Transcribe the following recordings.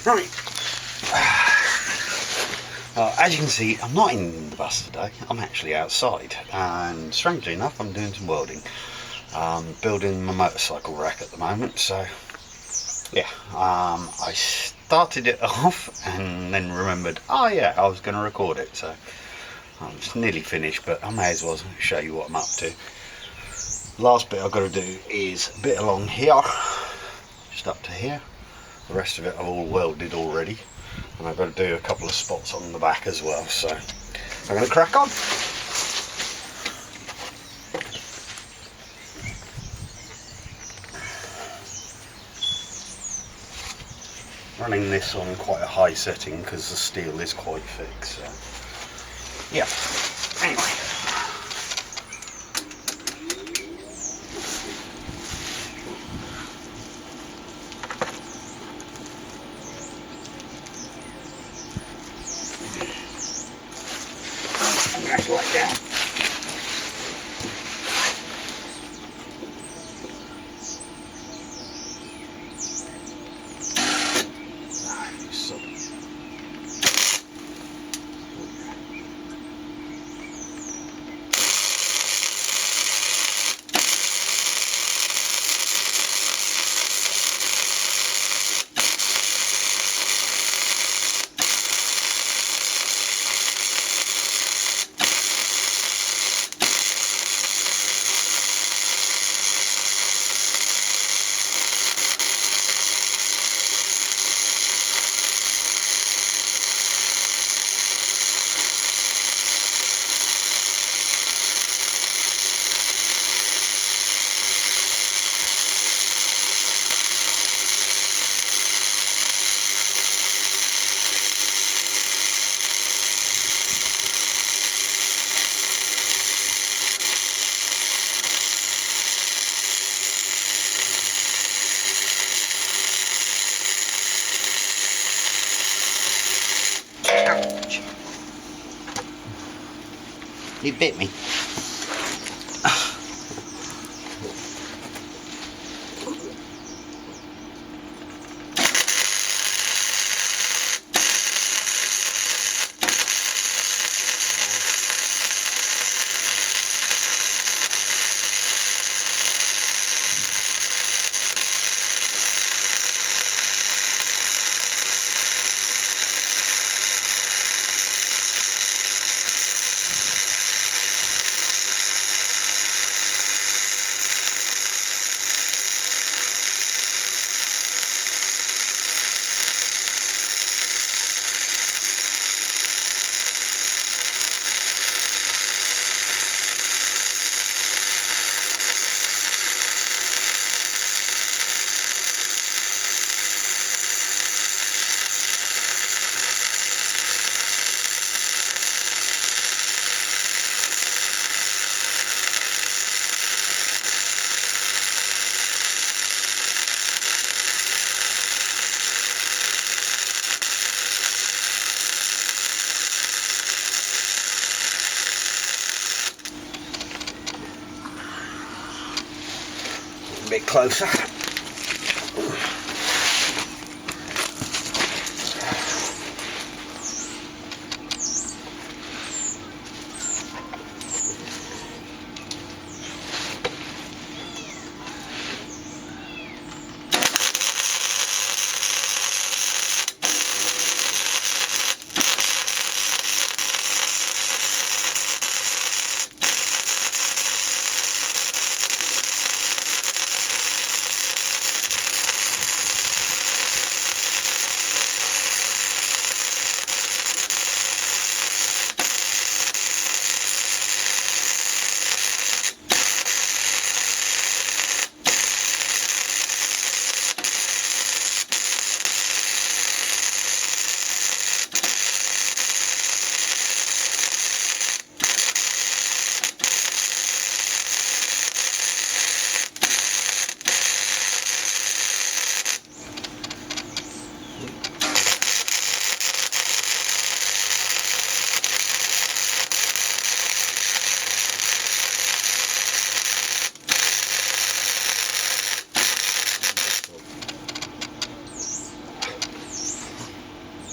Right. As you can see, I'm not in the bus today. I'm actually outside, and strangely enough, I'm doing some welding. Building my motorcycle rack at the moment. So yeah, I started it off and then remembered, oh yeah, I was going to record it. So I'm just nearly finished, but I may as well show you what I'm up to. Last bit I've got to do is a bit along here, just up to here. The rest of it I've all welded already, and I've got to do a couple of spots on the back as well. So I'm going to crack on. Running this on quite a high setting because the steel is quite thick. So yeah. Anyway. Like that. Ouch. You bit me. A bit closer.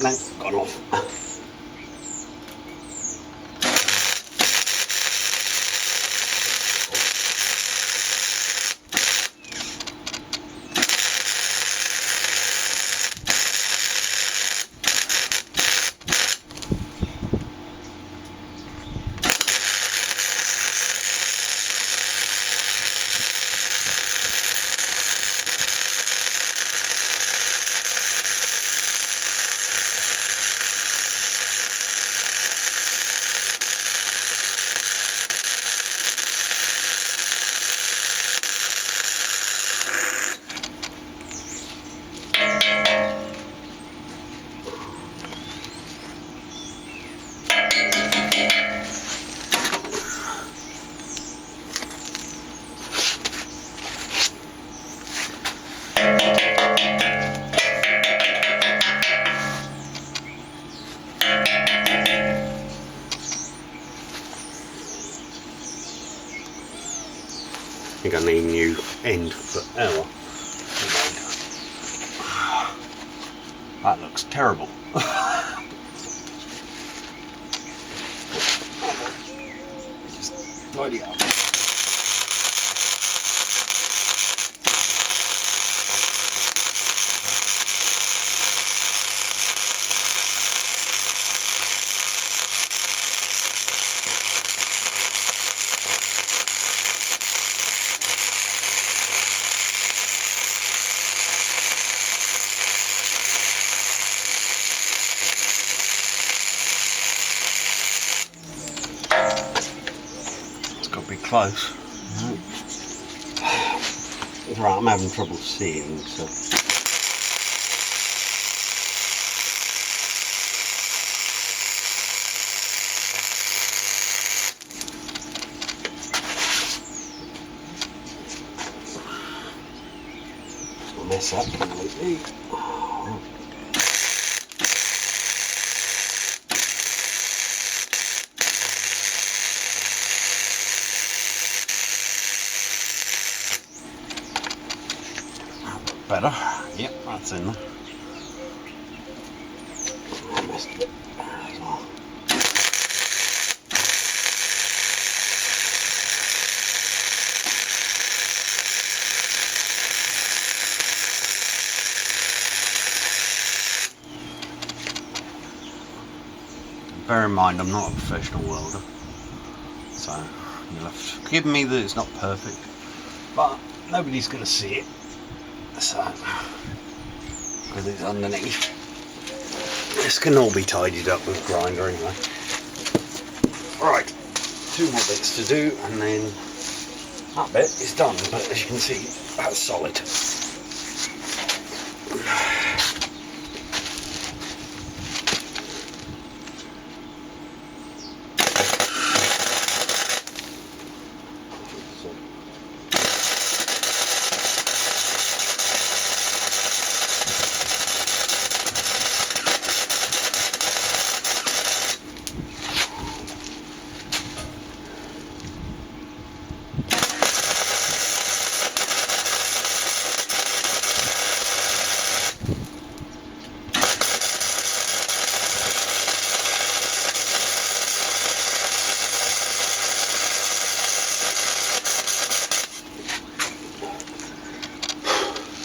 no, gone off. I think I need a new end, but oh well. That looks terrible. Just tidy up. Be close. Right, I'm having trouble seeing, so I'll mess up completely. Better. Yep, that's in there. I missed it there as well. Bear in mind, I'm not a professional welder, so you'll have to forgive me that it's not perfect, but nobody's going to see it. So, because it's underneath. This can all be tidied up with grinder anyway. Right, 2 more bits to do and then that bit is done, but as you can see, that's solid.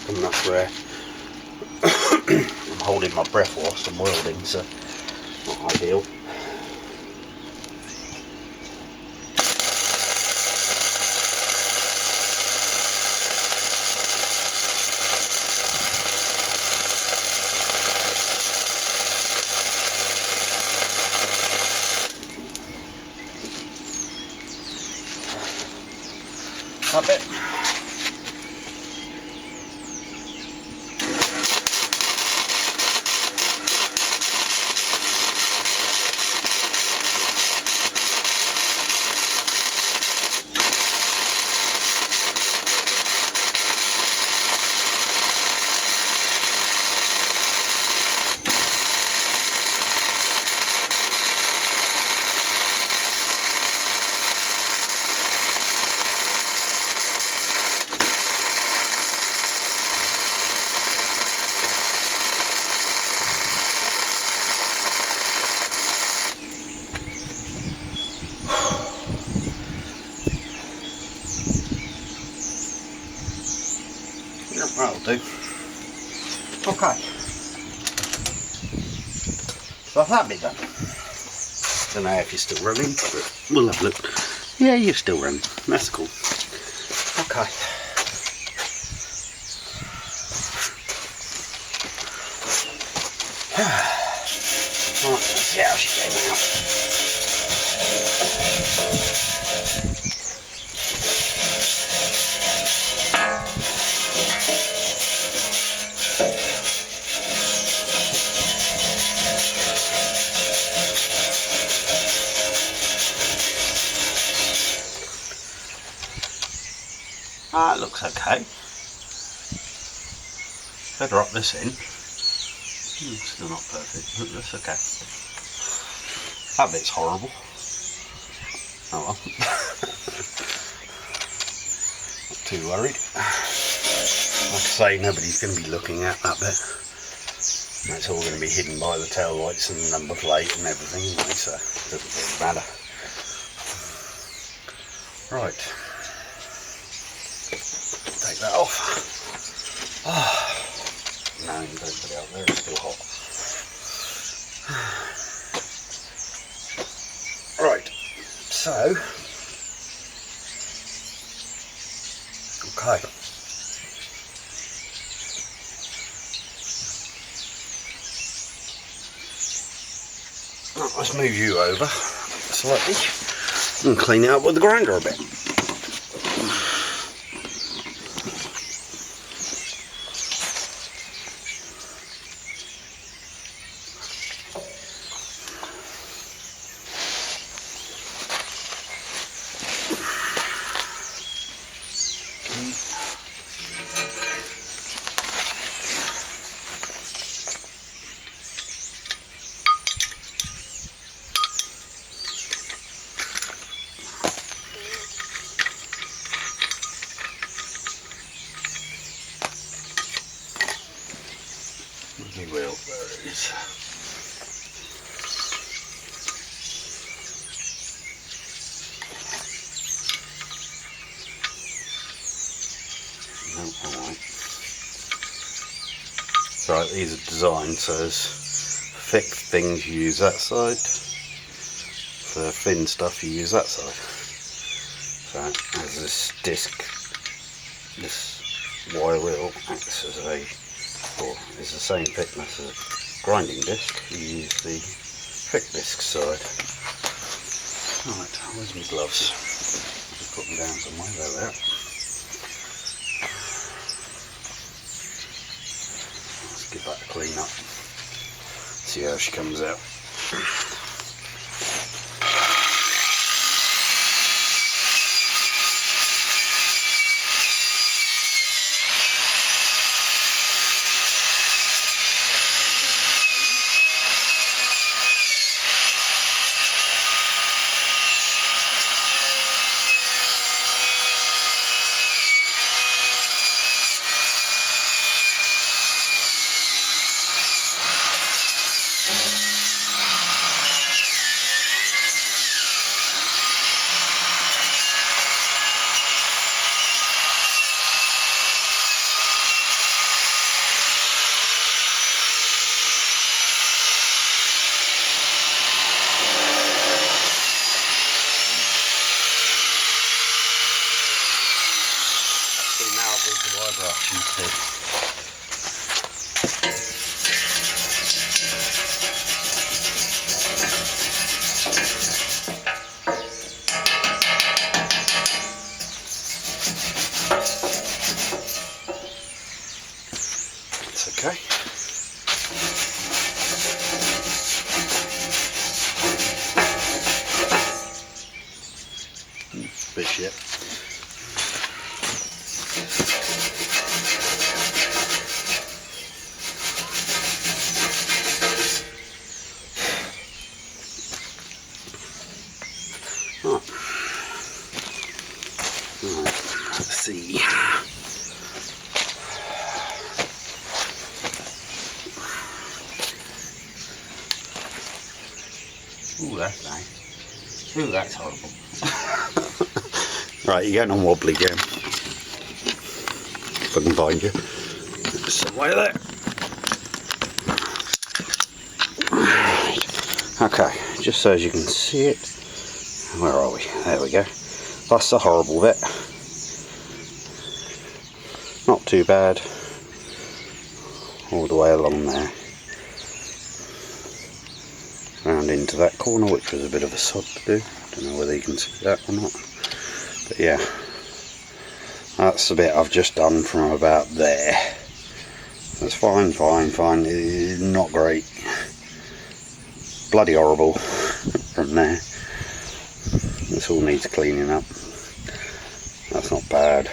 Enough rare. I'm holding my breath whilst I'm welding, so not ideal. That bit. do. Okay. So that'll be done. Don't know if you're still running, but we'll have a look. Yeah, you're still running. That's cool. Okay. Right, let's see how she came out. Ah, it looks okay. If I drop this in, still not perfect, but that's okay. That bit's horrible. Oh well. Not too worried. Like I say, nobody's going to be looking at that bit. It's all going to be hidden by the tail lights and the number plate and everything anyway, so it doesn't really matter. Right. Take that off. Oh. No, you don't put it out there, it's still hot. Right, so, okay. Right, let's move you over slightly and clean it up with the grinder a bit. Wheel, there it is. No, alright. Right, these are designed so as thick things you use that side, for thin stuff you use that side. So as this disc, this wire wheel acts as a, or is the same thickness as a grinding disc, you use the thick disc side. Right, where's my gloves? I'll just put them down somewhere, there they are. Let's give that a clean up, see how she comes out. Brush instead. It's okay. Bit shit. Let's see. Ooh, that's nice. Ooh, that's horrible. Right, you're getting on wobbly again. If I can find you. So away there. Okay, just so as you can see it, where are we? There we go. That's the horrible bit. Not too bad. All the way along there. Round into that corner, which was a bit of a sod to do. Don't know whether you can see that or not. But yeah, that's the bit I've just done from about there. That's fine, it's not great. Bloody horrible from there. This all needs cleaning up. That's not bad.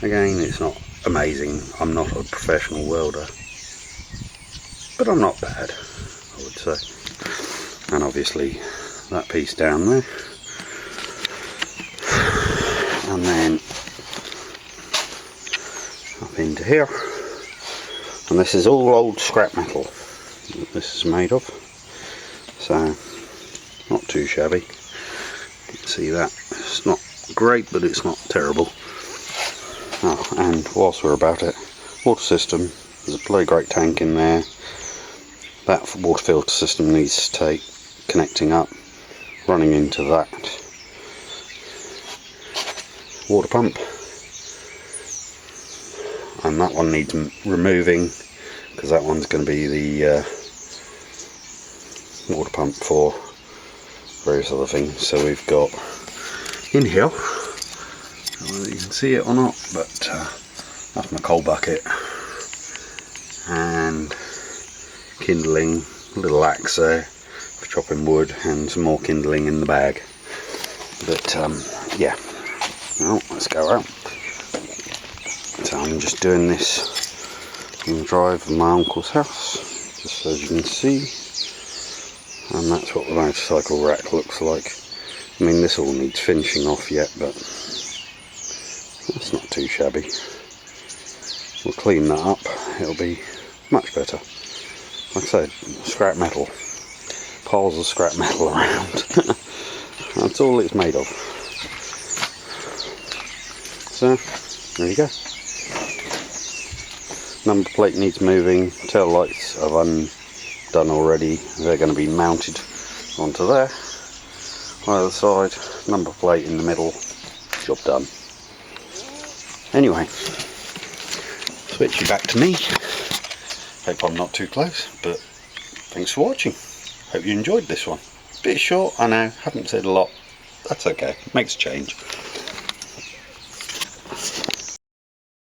Again, it's not amazing. I'm not a professional welder, but I'm not bad, I would say. And obviously that piece down there, and then up into here, and this is all old scrap metal that this is made of, so not too shabby. You can see that it's not great, but it's not terrible. Oh, and whilst we're about it, water system, there's a bloody great tank in there. That water filter system needs to take connecting up, running into that water pump, and that one needs removing because that one's going to be the water pump for various other things. So we've got in here, I don't know whether you can see it or not, but that's my coal bucket and kindling, a little axe there for chopping wood, and some more kindling in the bag. But yeah, well, let's go out. So I'm just doing this on the drive of my uncle's house, just so as you can see, and that's what the motorcycle rack looks like. I mean, this all needs finishing off yet, but it's not too shabby. We'll clean that up, it'll be much better. Like I said, scrap metal, piles of scrap metal around. That's all it's made of. So there you go. Number plate needs moving, tail lights I've undone already, they're going to be mounted onto there. Either side, number plate in the middle, job done. Anyway, switching back to me. Hope I'm not too close, but thanks for watching. Hope you enjoyed this one. Bit short, I know, haven't said a lot. That's okay, makes a change.